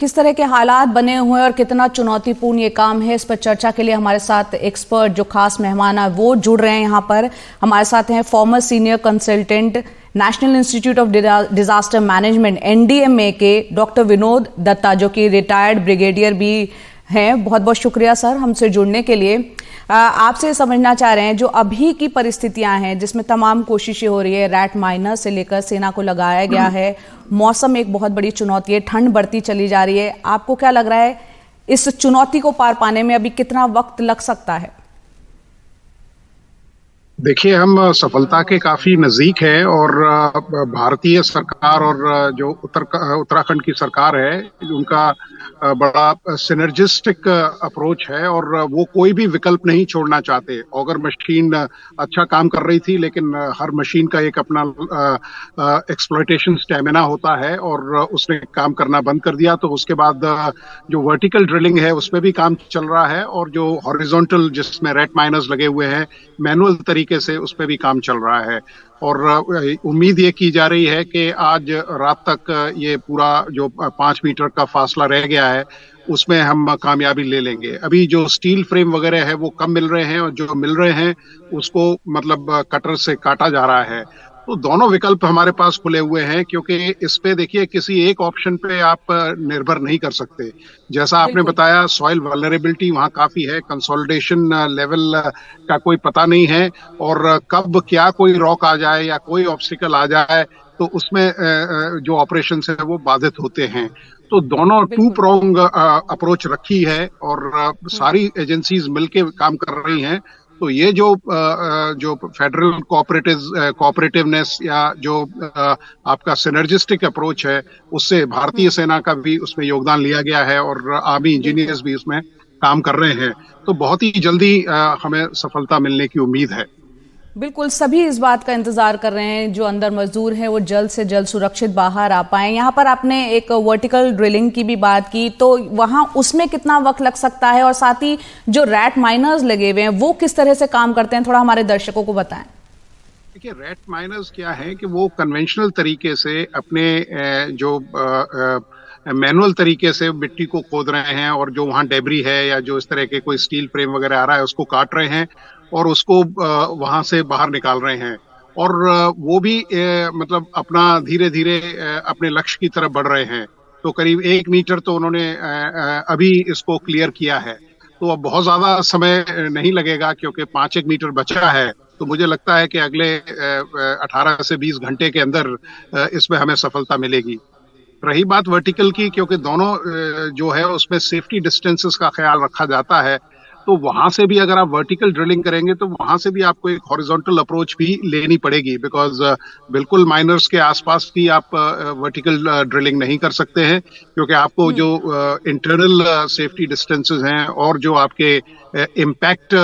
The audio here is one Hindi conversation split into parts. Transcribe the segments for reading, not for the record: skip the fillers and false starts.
किस तरह के हालात बने हुए हैं और कितना चुनौतीपूर्ण ये काम है, इस पर चर्चा के लिए हमारे साथ एक्सपर्ट जो खास मेहमान है वो जुड़ रहे हैं। यहाँ पर हमारे साथ हैं farmer senior consultant national institute of disaster management NDMA के डॉक्टर विनोद दत्ता, जो कि रिटायर्ड ब्रिगेडियर भी हैं। बहुत बहुत शुक्रिया सर हमसे जुड़ने के लिए। आपसे समझना चाह रहे हैं जो अभी की परिस्थितियां हैं जिसमें तमाम कोशिशें हो रही है, रैट माइनर से लेकर सेना को लगाया गया है, मौसम एक बहुत बड़ी चुनौती है, ठंड बढ़ती चली जा रही है। आपको क्या लग रहा है इस चुनौती को पार पाने में अभी कितना वक्त लग सकता है? देखिए, हम सफलता के काफी नजदीक है और भारतीय सरकार और जो उत्तराखंड की सरकार है उनका बड़ा सिनर्जिस्टिक अप्रोच है और वो कोई भी विकल्प नहीं छोड़ना चाहते। ऑगर मशीन अच्छा काम कर रही थी, लेकिन हर मशीन का एक अपना एक्सप्लॉयटेशन स्टेमिना होता है और उसने काम करना बंद कर दिया। तो उसके बाद जो वर्टिकल ड्रिलिंग है उस पर भी काम चल रहा है और जो हॉरिजॉन्टल जिसमें रेट माइनर्स लगे हुए हैं मैनुअल तरीके से उस पर भी काम चल रहा है। और उम्मीद ये की जा रही है कि आज रात तक ये पूरा जो 5 मीटर का फासला रह गया है उसमें हम कामयाबी ले लेंगे। अभी जो स्टील फ्रेम वगैरह है वो कम मिल रहे हैं और जो मिल रहे हैं उसको मतलब कटर से काटा जा रहा है। तो दोनों विकल्प हमारे पास खुले हुए हैं, क्योंकि इस पे देखिए किसी एक ऑप्शन पे आप निर्भर नहीं कर सकते। जैसा आपने बताया, सॉइल वल्नरेबिलिटी वहाँ काफी है, कंसोलिडेशन लेवल का कोई पता नहीं है और कब क्या कोई रॉक आ जाए या कोई ऑब्स्टिकल आ जाए तो उसमें जो ऑपरेशन है वो बाधित होते हैं। तो दोनों टू प्रोंग अप्रोच रखी है और सारी एजेंसीज मिलके काम कर रही हैं। तो ये जो फेडरल कोऑपरेटिवनेस या जो आपका सिनर्जिस्टिक अप्रोच है उससे भारतीय सेना का भी उसमें योगदान लिया गया है और आर्मी इंजीनियर्स भी उसमें काम कर रहे हैं। तो बहुत ही जल्दी हमें सफलता मिलने की उम्मीद है। बिल्कुल, सभी इस बात का इंतजार कर रहे हैं जो अंदर मजदूर हैं वो जल्द से जल्द सुरक्षित बाहर आ पाएं। यहाँ पर आपने एक वर्टिकल ड्रिलिंग की भी बात की, तो वहाँ उसमें कितना वक्त लग सकता है और साथ ही जो रैट माइनर्स लगे हुए हैं वो किस तरह से काम करते हैं, थोड़ा हमारे दर्शकों को बताएं। देखिए, रैट माइनर्स क्या है कि वो कन्वेंशनल तरीके से अपने जो मैनुअल तरीके से मिट्टी को खोद रहे हैं और जो वहाँ डेबरी है या जो इस तरह के कोई स्टील फ्रेम वगैरह आ रहा है उसको काट रहे हैं और उसको वहां से बाहर निकाल रहे हैं। और वो भी मतलब अपना धीरे धीरे अपने लक्ष्य की तरफ बढ़ रहे हैं। तो करीब 1 मीटर तो उन्होंने अभी इसको क्लियर किया है। तो अब बहुत ज्यादा समय नहीं लगेगा क्योंकि 5-1 मीटर बचा है। तो मुझे लगता है कि अगले 18 से 20 घंटे के अंदर इसमें हमें सफलता मिलेगी। रही बात वर्टिकल की, क्योंकि दोनों जो है उसमें सेफ्टी डिस्टेंसेस का ख्याल रखा जाता है, तो वहां से भी अगर आप वर्टिकल ड्रिलिंग करेंगे तो वहां से भी आपको एक हॉरिजॉन्टल अप्रोच भी लेनी पड़ेगी, बिकॉज बिल्कुल माइनर्स के आसपास भी आप वर्टिकल ड्रिलिंग नहीं कर सकते हैं, क्योंकि आपको जो इंटरनल सेफ्टी डिस्टेंसेस हैं और जो आपके इम्पैक्ट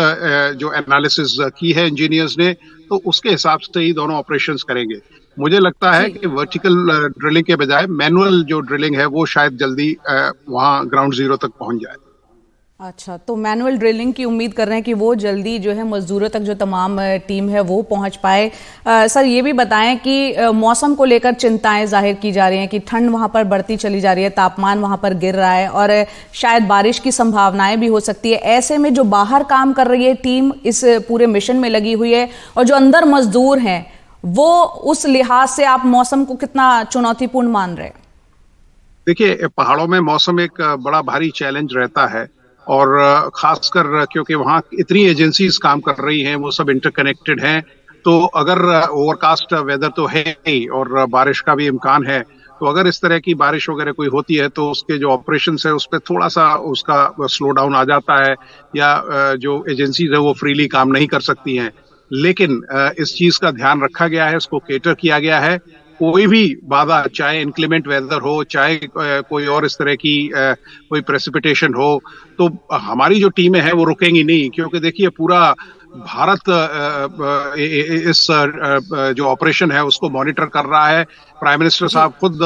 जो एनालिसिस की है इंजीनियर्स ने, तो उसके हिसाब से ही दोनों ऑपरेशंस करेंगे। मुझे लगता है कि वर्टिकल ड्रिलिंग के बजाय मैनुअल जो ड्रिलिंग है वो शायद जल्दी वहां ग्राउंड जीरो तक पहुंच जाए। अच्छा, तो मैनुअल ड्रिलिंग की उम्मीद कर रहे हैं कि वो जल्दी जो है मजदूरों तक जो तमाम टीम है वो पहुंच पाए। सर ये भी बताएं कि मौसम को लेकर चिंताएं जाहिर की जा रही हैं कि ठंड वहां पर बढ़ती चली जा रही है, तापमान वहां पर गिर रहा है और शायद बारिश की संभावनाएं भी हो सकती है। ऐसे में जो बाहर काम कर रही है टीम इस पूरे मिशन में लगी हुई है और जो अंदर मजदूर हैं वो उस लिहाज से आप मौसम को कितना चुनौतीपूर्ण मान रहे हैं? देखिए, पहाड़ों में मौसम एक बड़ा भारी चैलेंज रहता है और खासकर क्योंकि वहाँ इतनी एजेंसीज काम कर रही हैं, वो सब इंटरकनेक्टेड हैं। तो अगर ओवरकास्ट वेदर तो है ही और बारिश का भी इम्कान है, तो अगर इस तरह की बारिश वगैरह कोई होती है तो उसके जो ऑपरेशंस है उस पर थोड़ा सा उसका स्लो डाउन आ जाता है या जो एजेंसीज है वो फ्रीली काम नहीं कर सकती हैं। लेकिन इस चीज का ध्यान रखा गया है, उसको केटर किया गया है। कोई भी बाधा, चाहे इंक्लीमेंट वेदर हो, चाहे कोई और इस तरह की कोई प्रेसिपिटेशन हो, तो हमारी जो टीमें हैं वो रुकेंगी नहीं, क्योंकि देखिए पूरा भारत इस जो ऑपरेशन है उसको मॉनिटर कर रहा है। प्राइम मिनिस्टर साहब खुद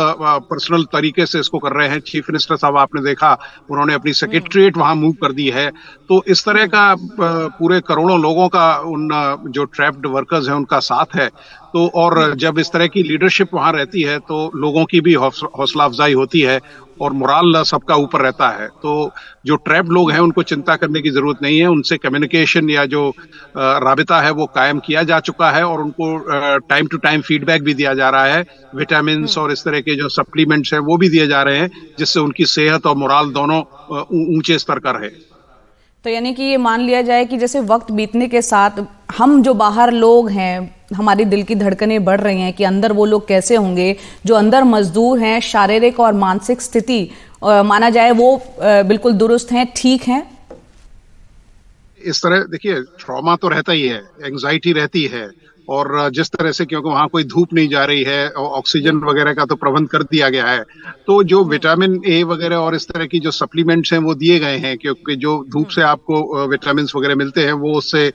पर्सनल तरीके से इसको कर रहे हैं। चीफ मिनिस्टर साहब आपने देखा, उन्होंने अपनी सेक्रेटरीट वहां मूव कर दी है। तो इस तरह का पूरे करोड़ों लोगों का उन जो ट्रैप्ड वर्कर्स हैं उनका साथ है। तो और जब इस तरह की लीडरशिप वहां रहती है तो लोगों की भी हौसला अफजाई होती है और मोराल सबका ऊपर रहता है। तो जो ट्रैप्ड लोग हैं उनको चिंता करने की जरूरत नहीं है, उनसे कम्युनिकेशन या जो राबिता है वो कायम किया जा चुका है और उनको टाइम टू टाइम फीडबैक भी दिया जा रहा है। विटामिन और इस तरह के जो सप्लीमेंट्स हैं वो भी दिए जा रहे हैं, जिससे उनकी सेहत और मोराल दोनों ऊंचे स्तर का रहे। तो यानी कि ये मान लिया जाए कि जैसे वक्त बीतने के साथ हम जो बाहर लोग हैं, हमारी दिल की धड़कनें बढ़ रही हैं कि अंदर वो लोग कैसे होंगे जो अंदर मजदूर हैं, शारीरिक और मानसिक स्थिति माना जाए वो बिल्कुल दुरुस्त हैं, ठीक हैं। इस तरह देखिए, ट्रॉमा तो रहता ही है, एंग्जाइटी रहती है, और जिस तरह से, क्योंकि वहां कोई धूप नहीं जा रही है और ऑक्सीजन वगैरह का तो प्रबंध कर दिया गया है, तो जो विटामिन ए वगैरह और इस तरह की जो सप्लीमेंट्स हैं वो दिए गए हैं, क्योंकि जो धूप से आपको विटामिन वगैरह मिलते हैं वो उससे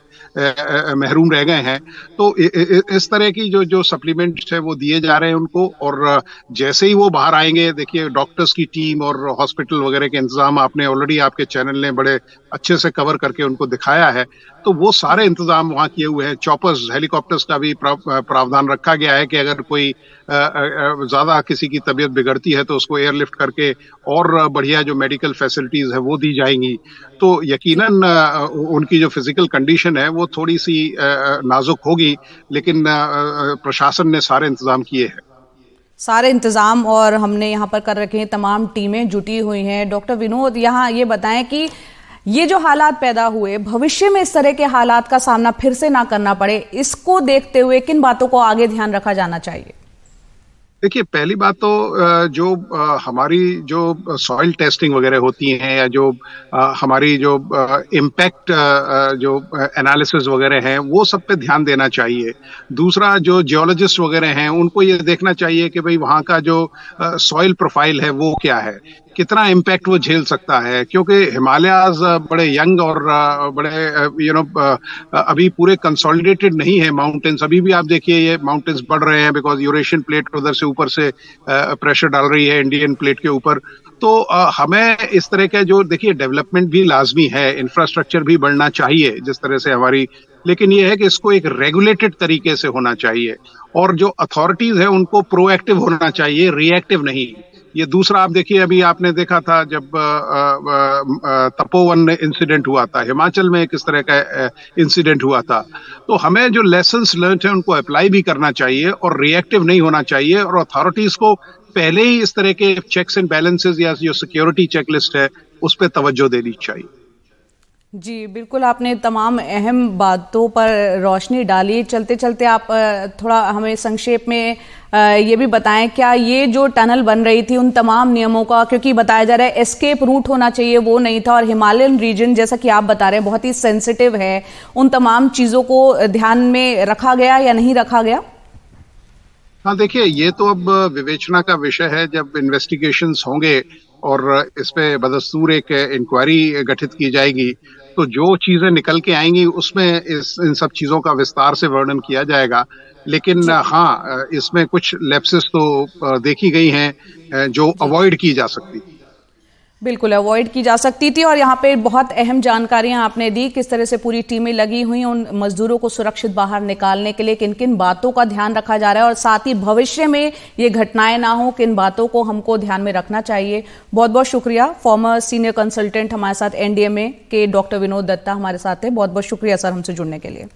महरूम रह गए हैं। तो इस तरह की जो जो सप्लीमेंट्स है वो दिए जा रहे हैं उनको, और जैसे ही वो बाहर आएंगे, देखिए डॉक्टर्स की टीम और हॉस्पिटल वगैरह के इंतजाम आपने ऑलरेडी, आपके चैनल ने बड़े अच्छे से कवर करके उनको दिखाया है। तो वो सारे इंतजाम वहां किए हुए हैं। चॉपर्स, हेलीकॉप्टर्स का भी प्रावधान रखा गया है कि अगर कोई ज्यादा किसी की तबीयत बिगड़ती है तो उसको एयरलिफ्ट करके और बढ़िया जो मेडिकल फैसिलिटीज है वो दी जाएंगी। तो यकीनन उनकी जो फिजिकल कंडीशन है वो थोड़ी सी नाजुक होगी, लेकिन प्रशासन ने सारे इंतजाम किए हैं। सारे इंतजाम और हमने यहाँ पर कर रखे हैं, तमाम टीमें जुटी हुई हैं। डॉक्टर विनोद, यहाँ ये बताएं कि ये जो हालात पैदा हुए, भविष्य में इस तरह के हालात का सामना फिर से ना करना पड़े, इसको देखते हुए किन बातों को आगे ध्यान रखा जाना चाहिए? देखिए, पहली बात तो जो हमारी जो सॉइल टेस्टिंग वगैरह होती हैं, या जो हमारी जो इम्पैक्ट जो एनालिसिस वगैरह हैं, वो सब पे ध्यान देना चाहिए। दूसरा, जो जियोलॉजिस्ट वगैरह हैं उनको ये देखना चाहिए कि भाई वहाँ का जो सॉइल प्रोफाइल है वो क्या है, कितना इम्पैक्ट वो झेल सकता है, क्योंकि हिमालयाज बड़े यंग और बड़े अभी पूरे कंसोलिडेटेड नहीं है माउंटेन्स। अभी भी आप देखिए ये माउंटेन्स बढ़ रहे हैं, बिकॉज यूरेशियन प्लेट उधर से ऊपर से प्रेशर डाल रही है इंडियन प्लेट के ऊपर। तो हमें इस तरह के जो, देखिए डेवलपमेंट भी लाजमी है, इंफ्रास्ट्रक्चर भी बढ़ना चाहिए जिस तरह से हमारी, लेकिन ये है कि इसको एक रेगुलेटेड तरीके से होना चाहिए, और जो अथॉरिटीज है उनको प्रोएक्टिव होना चाहिए, रिएक्टिव नहीं। ये दूसरा, आप देखिए अभी आपने देखा था जब तपोवन इंसिडेंट हुआ था, हिमाचल में किस तरह का इंसिडेंट हुआ था। तो हमें जो लेसन्स लर्न है उनको अप्लाई भी करना चाहिए और रिएक्टिव नहीं होना चाहिए, और अथॉरिटीज को पहले ही इस तरह के चेक्स एंड बैलेंसेस या जो सिक्योरिटी चेकलिस्ट है उस पर तवज्जो देनी चाहिए। जी बिल्कुल, आपने तमाम अहम बातों पर रोशनी डाली। चलते चलते आप थोड़ा हमें संक्षेप में ये भी बताएं, क्या ये जो टनल बन रही थी उन तमाम नियमों का, क्योंकि बताया जा रहा है एस्केप रूट होना चाहिए, वो नहीं था, और हिमालयन रीजन जैसा कि आप बता रहे हैं बहुत ही सेंसिटिव है, उन तमाम चीज़ों को ध्यान में रखा गया या नहीं रखा गया? हाँ, देखिए ये तो अब विवेचना का विषय है। जब इन्वेस्टिगेशंस होंगे और इस पे बदस्तूर एक इंक्वायरी गठित की जाएगी, तो जो चीजें निकल के आएंगी उसमें इन सब चीजों का विस्तार से वर्णन किया जाएगा। लेकिन हाँ, इसमें कुछ लैप्सेस तो देखी गई हैं जो अवॉइड की जा सकती, बिल्कुल अवॉइड की जा सकती थी। और यहाँ पे बहुत अहम जानकारियां आपने दी, किस तरह से पूरी टीमें लगी हुई उन मजदूरों को सुरक्षित बाहर निकालने के लिए, किन किन बातों का ध्यान रखा जा रहा है, और साथ ही भविष्य में ये घटनाएं ना हो, किन बातों को हमको ध्यान में रखना चाहिए। बहुत बहुत शुक्रिया। फॉर्मर सीनियर कंसल्टेंट हमारे साथ एनडीएमए के डॉक्टर विनोद दत्ता हमारे साथ थे। बहुत बहुत शुक्रिया सर हमसे जुड़ने के लिए।